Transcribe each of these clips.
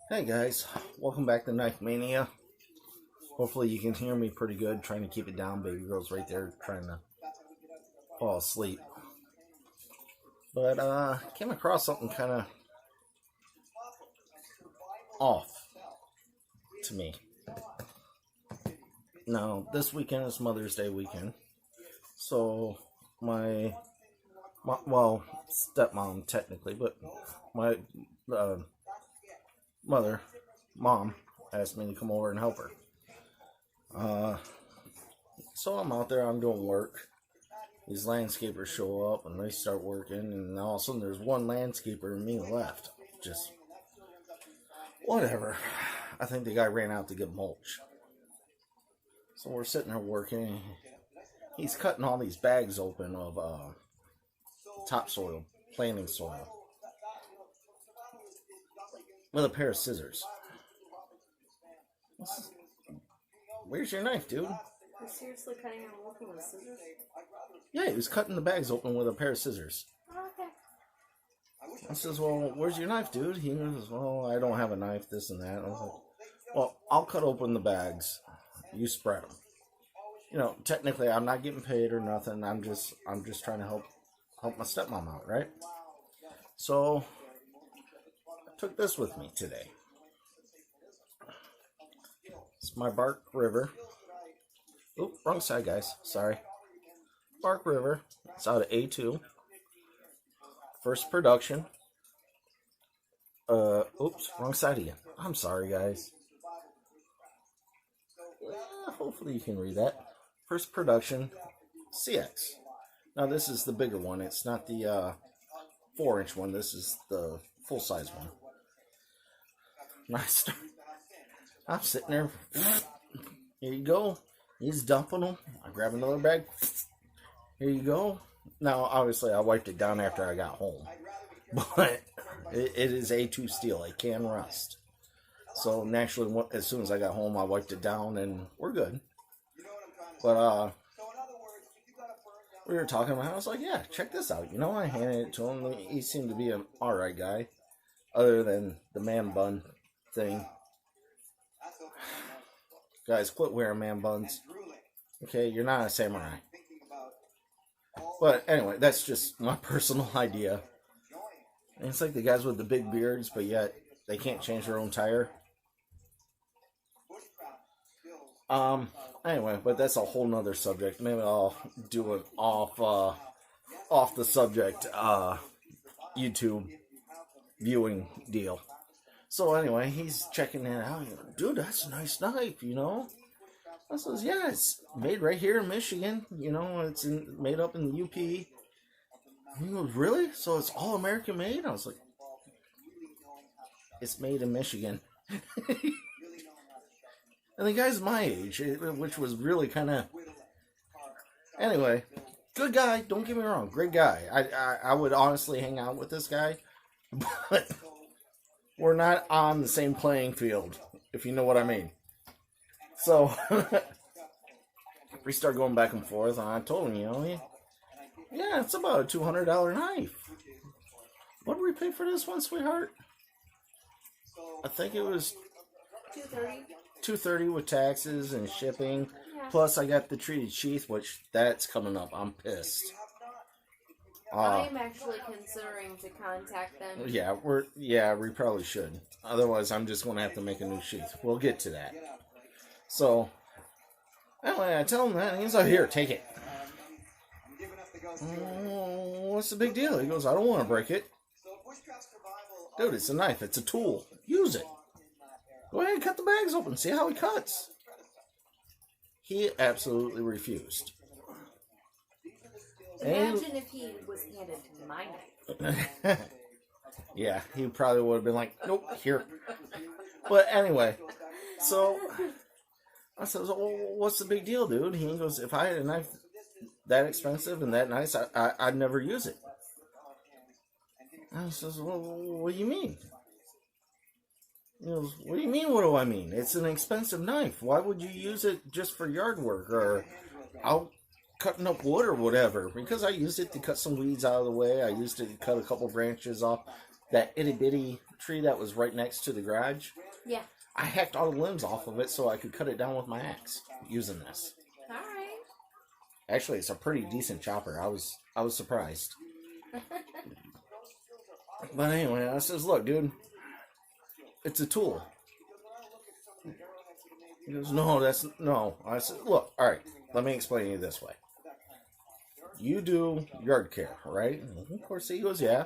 Hey guys, welcome back to Knife Mania. Hopefully you can hear me pretty good. Trying to keep it down. Baby girl's right there trying to fall asleep. But came across something kind of off to me. Now, this weekend is Mother's Day weekend. So my stepmom technically, but my mom asked me to come over and help her. So I'm out there, I'm doing work. These landscapers show up and they start working, and all of a sudden there's one landscaper and me left. Just whatever. I think the guy ran out to get mulch. So we're sitting there working. He's cutting all these bags open of topsoil, planting soil, with a pair of scissors. Where's your knife, dude? You're seriously cutting and working with scissors? Yeah, he was cutting the bags open with a pair of scissors. Oh, okay. I says, well, where's your knife, dude? He goes, well, I don't have a knife, this and that. I was like, well, I'll cut open the bags. You spread them. You know, technically, I'm not getting paid or nothing. I'm just trying to help my stepmom out, right? So, I took this with me today. It's my Bark River. Oop, wrong side, guys. Sorry. Bark River. It's out of A2. First production. Oops, wrong side again. I'm sorry, guys. Hopefully you can read that. First production, CX. Now this is the bigger one. It's not the 4-inch one. This is the full-size one. Nice. I'm sitting there. Here you go. He's dumping them. I grab another bag. Here you go. Now, obviously, I wiped it down after I got home. But it is A2 steel. It can rust. So, naturally, as soon as I got home, I wiped it down and we're good. But, we were talking about it. I was like, yeah, check this out. You know, I handed it to him. He seemed to be an alright guy. Other than the man bun thing. Guys, quit wearing man buns. Okay, you're not a samurai. But anyway, that's just my personal idea. And it's like the guys with the big beards, but yet they can't change their own tire. Anyway, but that's a whole nother subject. Maybe I'll do an off the subject YouTube viewing deal. So anyway, he's checking it out. Dude, that's a nice knife, you know. I says, yeah, it's made right here in Michigan. You know, it's made up in the UP. He goes, really? So it's all American made? I was like, it's made in Michigan. And the guy's my age, which was really kind of... Anyway, good guy. Don't get me wrong. Great guy. I would honestly hang out with this guy. But we're not on the same playing field, if you know what I mean. So, we start going back and forth, and I told him, you know, yeah, it's about a $200 knife. What did we pay for this one, sweetheart? I think it was $230 with taxes and shipping. Yeah. Plus, I got the treated sheath, which that's coming up. I'm pissed. I'm actually considering to contact them. Yeah, we probably should. Otherwise, I'm just going to have to make a new sheath. We'll get to that. So, anyway, I tell him that, and he's like, here, take it. What's the big deal? He goes, I don't want to break it. Dude, it's a knife. It's a tool. Use it. Go ahead and cut the bags open. See how he cuts. He absolutely refused. Imagine if he was handed my knife. Yeah, he probably would have been like, nope, here. But anyway, so I said, well, what's the big deal, dude? He goes, if I had a knife that expensive and that nice, I'd never use it. I says, well, what do you mean? He goes, what do you mean, what do I mean? It's an expensive knife. Why would you use it just for yard work or out cutting up wood or whatever? Because I used it to cut some weeds out of the way. I used it to cut a couple branches off that itty-bitty tree that was right next to the garage. Yeah. I hacked all the limbs off of it so I could cut it down with my axe using this. All right. Actually, it's a pretty decent chopper. I was surprised. But anyway, I says, look, dude, it's a tool. He goes, no. I said, look, all right, let me explain to you this way. You do yard care, right? And of course, he goes, yeah.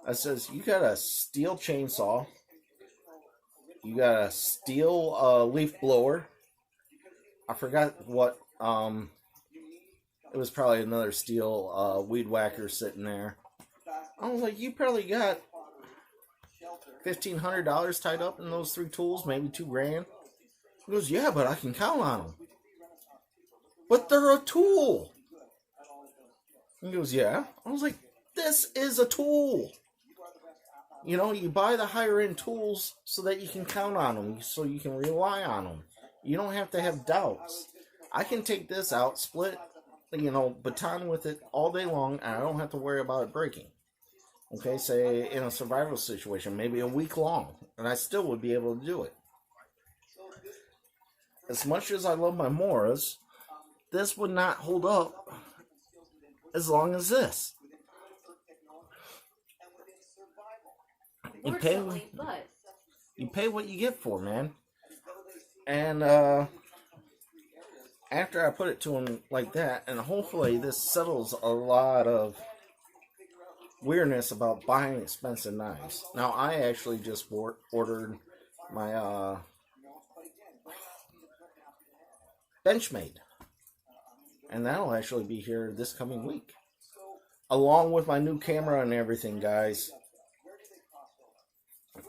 I says, you got a steel chainsaw. You got a steel leaf blower. I forgot what, it was probably another steel weed whacker sitting there. I was like, you probably got $1,500 tied up in those 3 tools, maybe $2,000. He goes, yeah, but I can count on them. But they're a tool. He goes, yeah. I was like, this is a tool. You know, you buy the higher end tools so that you can count on them, so you can rely on them. You don't have to have doubts. I can take this out, split, baton with it all day long, and I don't have to worry about it breaking. Okay, say in a survival situation, maybe a week long, and I still would be able to do it. As much as I love my Moras, this would not hold up as long as this. You pay what you get for, man. And after I put it to him like that, and hopefully this settles a lot of weirdness about buying expensive knives. Now, I actually just ordered my Benchmade, and that'll actually be here this coming week, along with my new camera and everything, guys.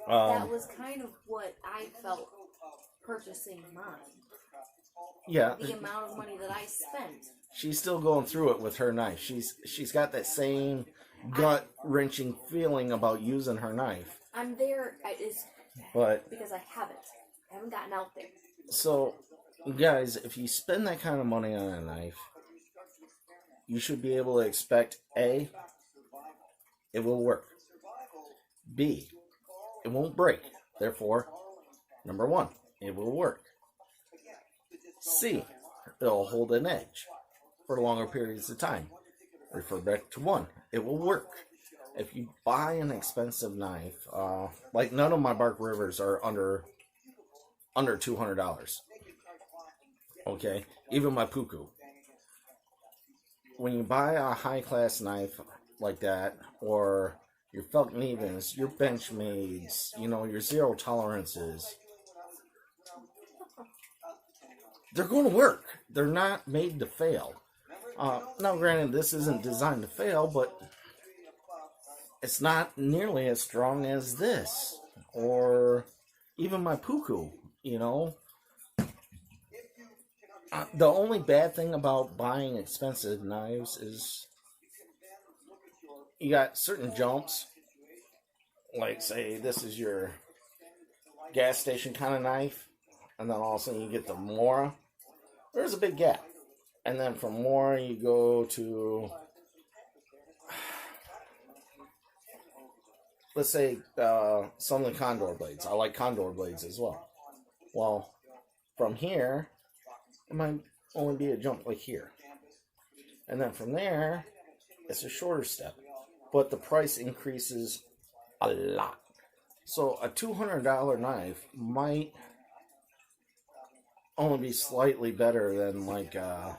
That was kind of what I felt purchasing mine. Yeah. The amount of money that I spent. She's still going through it with her knife. She's got that same gut-wrenching feeling about using her knife. I'm there, but because I haven't gotten out there. So, guys, if you spend that kind of money on a knife, you should be able to expect A, it will work. B, it won't break. Therefore, number 1, it will work. C, it'll hold an edge for longer periods of time. Refer back to 1, it will work. If you buy an expensive knife, like none of my Bark Rivers are under $200. Okay, even my Puku. When you buy a high-class knife like that, or your Falcon Evens, your Benchmades, your zero tolerances, they're going to work. They're not made to fail. Now, granted, this isn't designed to fail, but it's not nearly as strong as this, or even my Puku, The only bad thing about buying expensive knives is you got certain jumps, like say this is your gas station kind of knife, and then all of a sudden you get the Mora. There's a big gap. And then from Mora you go to, let's say some of the Condor blades. I like Condor blades as well. Well, from here, it might only be a jump like here. And then from there, it's a shorter step. But the price increases a lot. So a $200 knife might only be slightly better than like a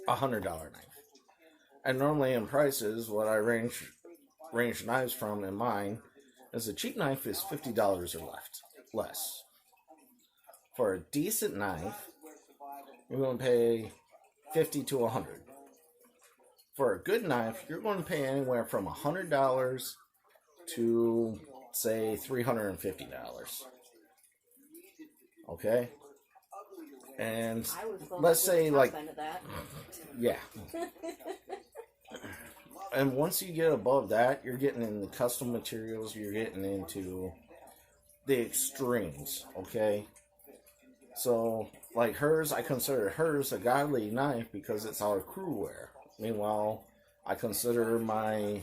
$100 knife. And normally in prices, what I range knives from in mine is a cheap knife is $50 or less. For a decent knife, you're going to pay $50 to $100. For a good knife, you're going to pay anywhere from $100 to, say, $350. Okay? And let's say, like, yeah. And once you get above that, you're getting into custom materials, you're getting into the extremes, okay? So, like hers, I consider hers a godly knife because it's our crew wear. Meanwhile, I consider my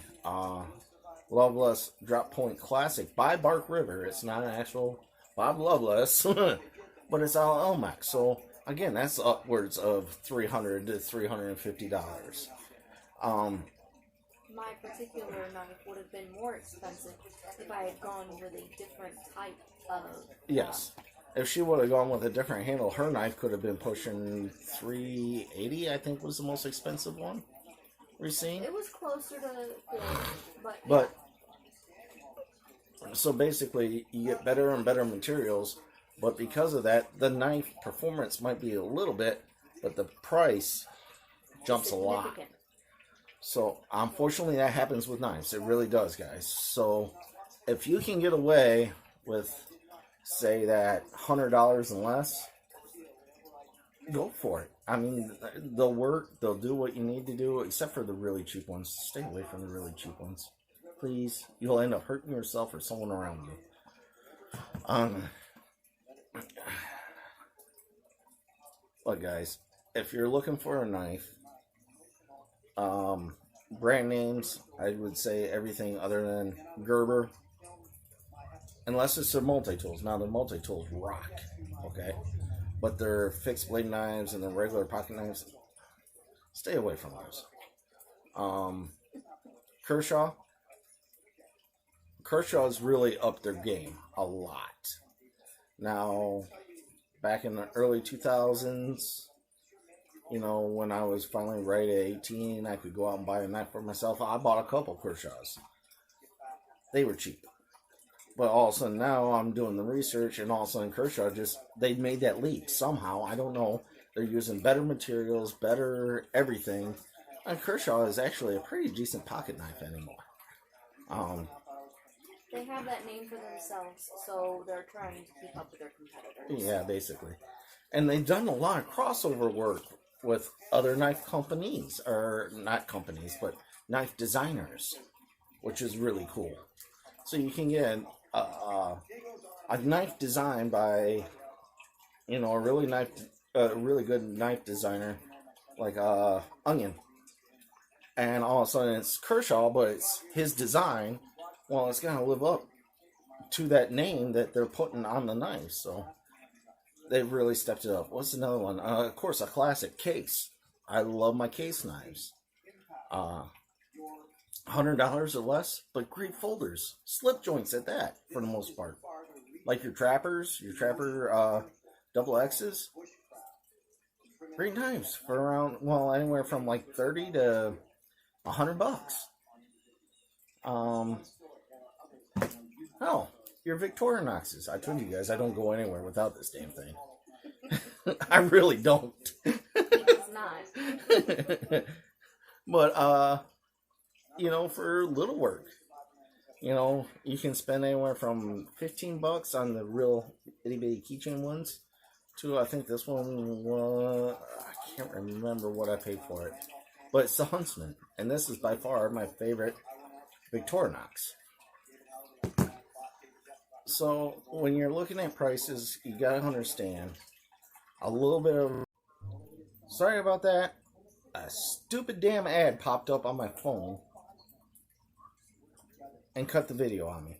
Loveless Drop Point Classic by Bark River. It's not an actual Bob Loveless, but it's all Elmex. So again, that's upwards of $300 to $350. My particular knife would have been more expensive if I had gone with a different type of. Yes. If she would have gone with a different handle, her knife could have been pushing $380, I think was the most expensive one we've seen. It was closer to But so basically, you get better and better materials, but because of that, the knife performance might be a little bit, but the price jumps a lot. So, unfortunately, that happens with knives. It really does, guys. So, if you can get away with, say, that $100 and less, go for it. I mean, they'll work. They'll do what you need to do, except for the really cheap ones. Stay away from the really cheap ones. Please. You'll end up hurting yourself or someone around you. But, guys, if you're looking for a knife, brand names, I would say everything other than Gerber, unless it's their multi-tools. Now, their multi-tools rock, okay? But their fixed blade knives and the regular pocket knives, stay away from those. Kershaw's really upped their game a lot. Now, back in the early 2000s, you know, when I was finally right at 18, I could go out and buy a knife for myself. I bought a couple Kershaws. They were cheap. But all of a sudden now I'm doing the research, and all of a sudden Kershaw they made that leap somehow. I don't know. They're using better materials, better everything. And Kershaw is actually a pretty decent pocket knife anymore. They have that name for themselves, so they're trying to keep up with their competitors. Yeah, basically. And they've done a lot of crossover work with other knife companies, or not companies, but knife designers, which is really cool. So you can get a knife designed by, you know, a really good knife designer like Onion, and all of a sudden it's Kershaw, but it's his design. Well, it's gonna live up to that name that they're putting on the knife, so they've really stepped it up. What's another one? Of course, a classic, Case. I love my Case knives. $100 or less, but great folders. Slip joints at that, for the most part. Like your Trapper double X's. Great knives for around, well, anywhere from like 30 to $100. Hell, your Victorinoxes. I told you guys I don't go anywhere without this damn thing. I really don't. It's not. But, you know, for little work, you know, you can spend anywhere from $15 on the real itty bitty keychain ones to, I think this one was, I can't remember what I paid for it, but it's the Huntsman, and this is by far my favorite Victorinox. So when you're looking at prices, you gotta understand a little bit of. Sorry about that. A stupid damn ad popped up on my phone and cut the video on me.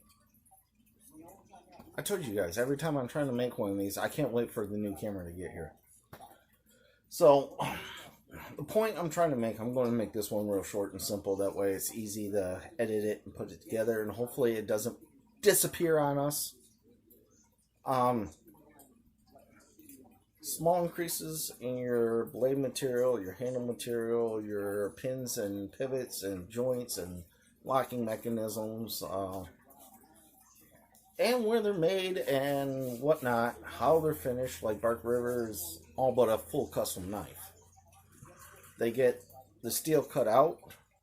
I told you guys, every time I'm trying to make one of these, I can't wait for the new camera to get here. So, the point I'm trying to make, I'm going to make this one real short and simple. That way it's easy to edit it and put it together, and hopefully it doesn't disappear on us. Small increases in your blade material, your handle material, your pins and pivots and joints and locking mechanisms, and where they're made and whatnot, how they're finished. Like Bark River is all but a full custom knife. They get the steel cut out,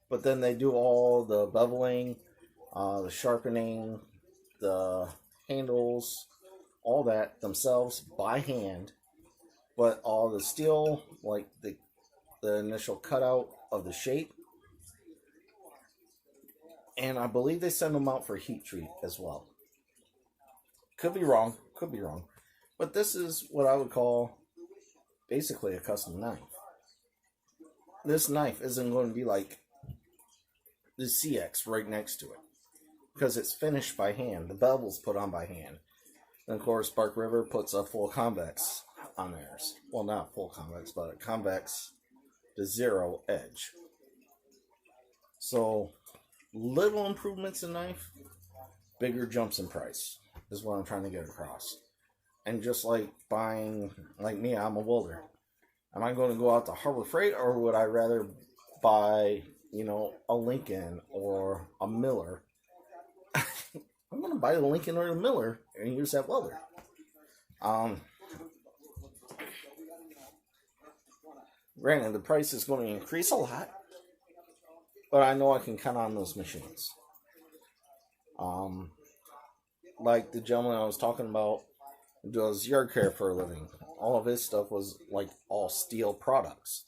but then they do all the beveling, the sharpening, the handles, all that themselves by hand. But all the steel, like the initial cutout of the shape, and I believe they send them out for heat treat as well. Could be wrong, but this is what I would call basically a custom knife. This knife isn't going to be like the CX right next to it. because it's finished by hand. The bevel's put on by hand. And of course, Bark River puts a full convex on theirs. Well, not full convex, but a convex to zero edge. So, little improvements in knife, bigger jumps in price is what I'm trying to get across. And just like buying, like me, I'm a welder. Am I going to go out to Harbor Freight, or would I rather buy, a Lincoln or a Miller? I'm going to buy the Lincoln or the Miller and use that welder. Granted, the price is going to increase a lot, but I know I can count on those machines. Like the gentleman I was talking about who does yard care for a living. All of his stuff was like all steel products.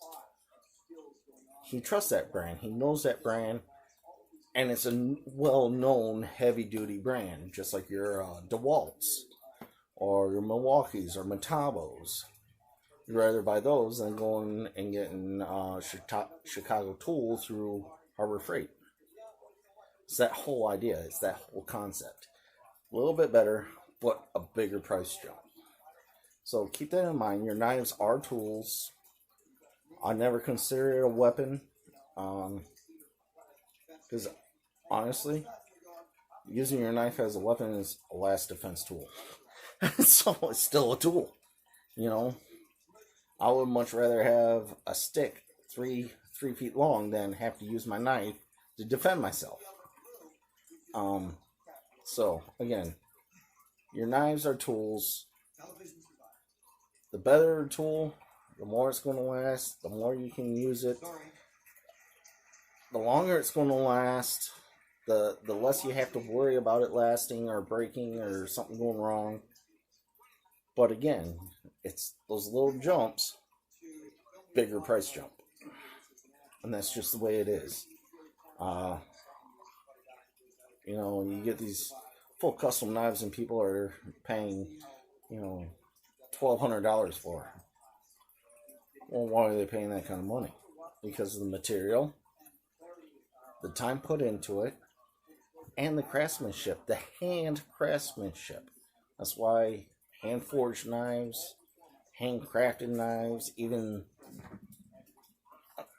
He trusts that brand. He knows that brand. And it's a well-known heavy-duty brand, just like your DeWalt's or your Milwaukee's or Metabos. You'd rather buy those than going and getting Chicago Tool through Harbor Freight. It's that whole idea. It's that whole concept. A little bit better, but a bigger price jump. So keep that in mind. Your knives are tools. I never consider it a weapon. Because honestly, using your knife as a weapon is a last defense tool. So it's still a tool. I would much rather have a stick 3 feet long than have to use my knife to defend myself. So again, your knives are tools. The better the tool, the more it's going to last, the more you can use it. The longer it's going to last, the less you have to worry about it lasting or breaking or something going wrong. But again, it's those little jumps, bigger price jump. And that's just the way it is. You get these full custom knives and people are paying, $1,200 for. Well, why are they paying that kind of money? Because of the material, the time put into it, and the craftsmanship, the hand craftsmanship. That's why hand-forged knives, handcrafted knives, even,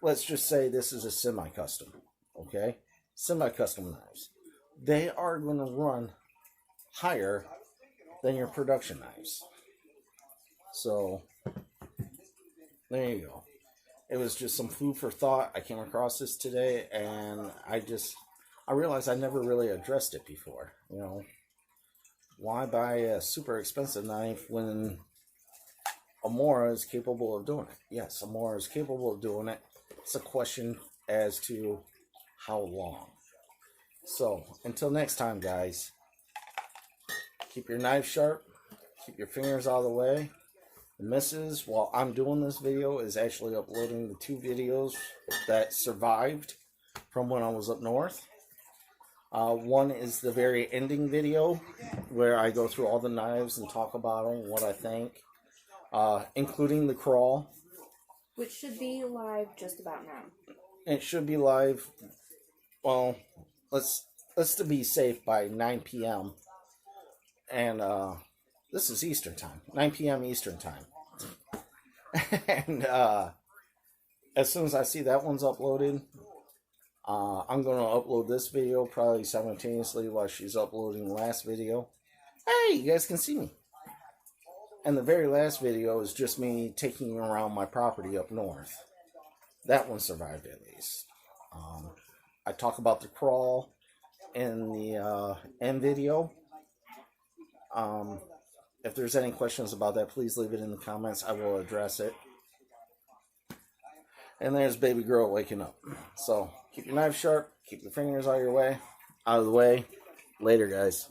let's just say this is a semi-custom, okay? Semi-custom knives. They are going to run higher than your production knives. So, there you go. It was just some food for thought. I came across this today, and I realized I never really addressed it before. Why buy a super expensive knife when Amora is capable of doing it? Yes, Amora is capable of doing it. It's a question as to how long. So, until next time, guys, keep your knife sharp, keep your fingers out of the way. The missus, while I'm doing this video, is actually uploading the 2 videos that survived from when I was up north. One is the very ending video where I go through all the knives and talk about them, what I think, including the crawl. Which should be live just about now. It should be live, well, let's to be safe, by 9 p.m. And this is Eastern time, 9 p.m. Eastern time. And as soon as I see that one's uploaded, I'm going to upload this video probably simultaneously while she's uploading the last video. Hey, you guys can see me. And the very last video is just me taking around my property up north. That one survived at least. I talk about the crawl in the end video. If there's any questions about that, please leave it in the comments. I will address it. And there's baby girl waking up. So keep your knife sharp. Keep your fingers out of the way. Later, guys.